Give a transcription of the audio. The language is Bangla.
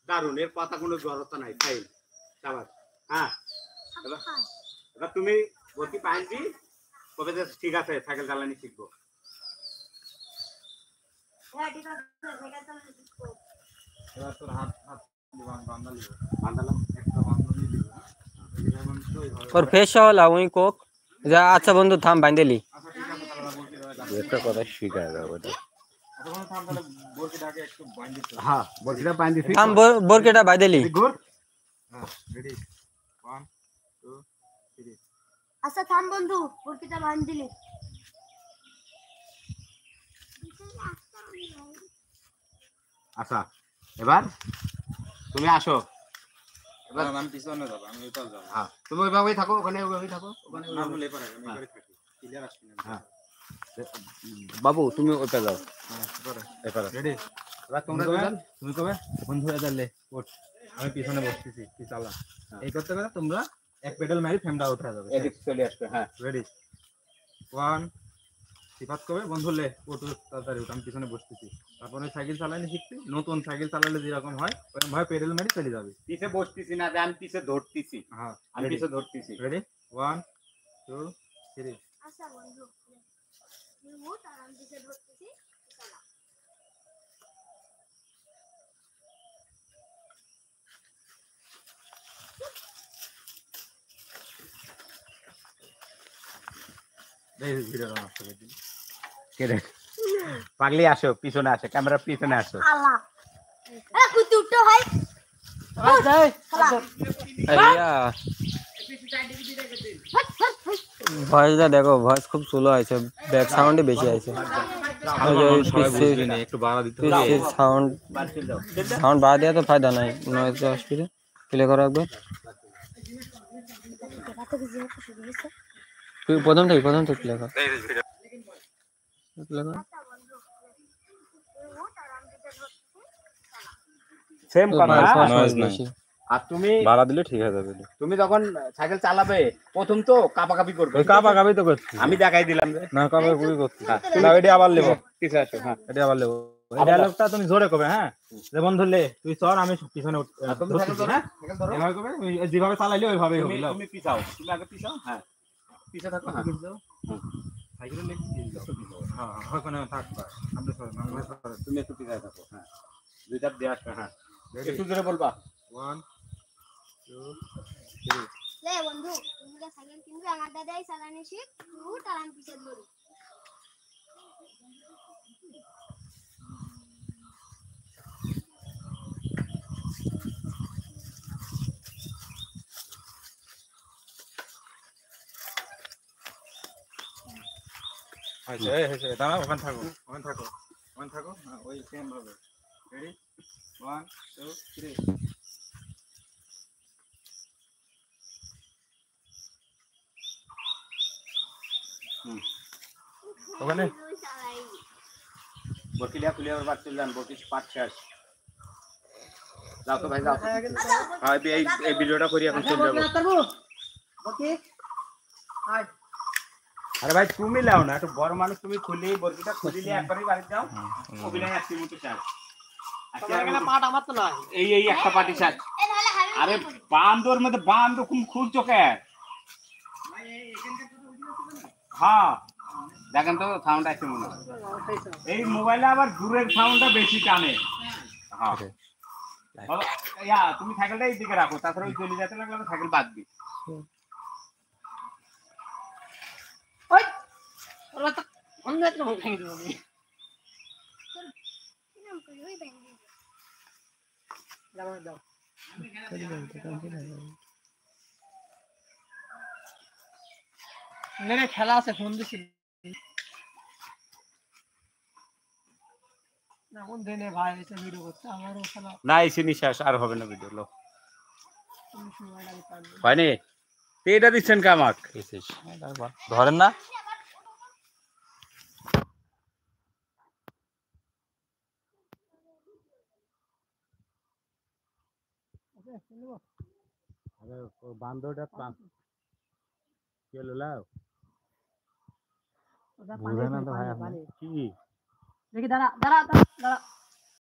দারুণ, এর কথা কোনো জড়তা নাই। ফাইন, শাবাশ। হ্যাঁ, এবার তুমি বলছি পাইছি কবে যে ঠিক আছে সাইকেল চালানি শিখবো। এবার তোর হাত হাত বান্ধালাম একটা বান্ধব নিয়ে দিব। और फेस वाला वही कोक जा। अच्छा बंधु थाम बांधेली আচ্ছা ঠিক আছে, তাহলে বলছি একটা কথা শিখায় দাও ওটা। এখন থাম, তাহলে বলছিটাকে একটু বাঁধ দিতে। হ্যাঁ, বলছিটা বাঁধ দিছি। थाम बोरकेटा बांधेली। গুড। হ্যাঁ, রেডি 1 2 3। আচ্ছা থাম বন্ধু, বরকিটা বাঁধ দিলি। আচ্ছা, এবার তুমি আসো। এবার আমি পিছনে যাব, আমি ওইটা যাব। হ্যাঁ, তুমি ওইভাবেই থাকো, ওইভাবেই থাকো, ওখানে না বলে পারে আমি করে থাকি। ক্লিয়ার আসছে না। হ্যাঁ বাবু তুমি ওইটা যাও। হ্যাঁ, এবারে এপারে রেডি। এবার তোমরা দুজন, তুমি কবে বন্ধু এদালে ওঠ, আমি পিছনে বসতেছি, কি চালা এই করতে করে তোমরা এক পেডাল মারি ফ্রেমটা উঠে যাবে, এদিক চলে আসবে। হ্যাঁ, রেডি 1। সিফাত কবে বন্ধু লে ওঠ, তাড়াতাড়ি ওঠ, আমি পিছনে বসতেছি। তারপরে সাইকেল চালানি শিখছি, নতুন সাইকেল চালালে যেরকম হয় ওরকম ভাবে পেডাল মারি চলে যাবে। পিছে বসতেছি না, আমি পিছে ধরতেছি। হ্যাঁ, আমি পিছে ধরতেছি। রেডি 1 2 3। আচ্ছা বন্ধু, তুই উঠ আর আমি দিকে ধরতেছি, চালা। এই ভিডিওটা নষ্ট করে দিই। কে রে পাগলি, আসো পিছনে, আসো ক্যামেরা পিছনে আসো। আল্লাহ এ কুতু উঠো ভাই। अय्या ভয়েস দা দেখো, ভয়েস খুব স্লো আছে, ব্যাক সাউন্ডে বেশি আছে। একটু বাড়া দিতে সাউন্ড সাউন্ড বাড়া দেওয়া তো ফায়দা নাই, নয়েজ আসবে। প্লে করো একবার প্রথম থেকে প্লে করো। প্লে করো সেম কথা। নয়েজ বেশি। আর তুমি বাড়া দিলে ঠিক হয়ে যাবে। তুমি যখন সাইকেল চালাবে প্রথম তো কাপাকাপি করবে। ওই কাপাকাপি তো করছি, আমি দেখাই দিলাম যে না কাপাকাপি করছি। হ্যাঁ, না এডি আবার লেবো, পিছে আসো। হ্যাঁ, এডি আবার লেবো। এই ডায়লগটা তুমি জোরে কবে। হ্যাঁ, যে বন্ধু লে তুই চল, আমি পিছনে তুমি ধরতেছি। সাইকেল ধরো, হ্যাঁ, সাইকেল ধরো। এভাবে কবে যেভাবে চালাইলে ওইভাবেই হবে। তুমি পিছাও, তুমি আগে পিছাও। হ্যাঁ, পিছে থাকো। হ্যাঁ, সাইকেলে লেগে দিয়ে যাও। হ্যাঁ, ওখানে থাক, আমরা সর, তুমি একটু পিছায় থাকো। হ্যাঁ, দুইটা দিয়ে আসবে। হ্যাঁ, একটু জোরে বলবা। 1 2 3। লে বন্ধু, তুমি যে সাইকেল কিনবে আমার দাদাই চালানি শিখ, তুই উঠ আর আমি পিছে ধরি। আচ্ছা, এই হয়েছে, দাঁড়াও, ওখানে থাকো, ওখানে থাকো, ওখানে থাকো। হ্যাঁ, ওই সেম ভাবে। রেডি 1 2 3। ওখানে বকিলিয়া খুলিয়া ওর বাদ চলে যান, বকিস পাট শেষ। যাও তো ভাই, যাও। হ্যাঁ, এই ভিডিওটা করি, এখন চলে যাবো। আরে ভাই তুমি লাও না, একটু বড় মানুষ, তুমি খুলি বরকিটা খুলিলে একবারই বাড়ি যাও। অভিনয় আসছে মতো চাই। পাট আমার তো নয়। এই একটা পাটি চাই। এ নাহলে হারিয়ে আরে বান্দর মধ্যে বান্দর খুলছো কে? হ্যাঁ, দেখেন তো সাউন্ড আসছে মনে হয়। এই মোবাইলে আবার দূরের সাউন্ডটা বেশি টানে। হ্যাঁ, তুমি সাইকেলটা এই দিকে রাখো, তাছাড়া ওই চলে যেতে লাগলে সাইকেল বাদ দি। ওই ওরা তো অন্য একটা মুখ ভেঙে দেবো আমি। দাও দাও। মেরে খেলা আছে, ফোন দিছি না কোন দিনে ভাই এসে ভিডিও করতে, আমারও খেলা না এসে নিঃশ্বাস আর হবে না ভিডিও লো তুমি সময় লাগে পারবে। হয়নি। এটা দিচ্ছেন কে আমাক? ধরেন না বান্দরটা কি হলো লাও ওটা পানি পানি কি দেখি, দাঁড়া দাঁড়া দাঁড়া দাঁড়া।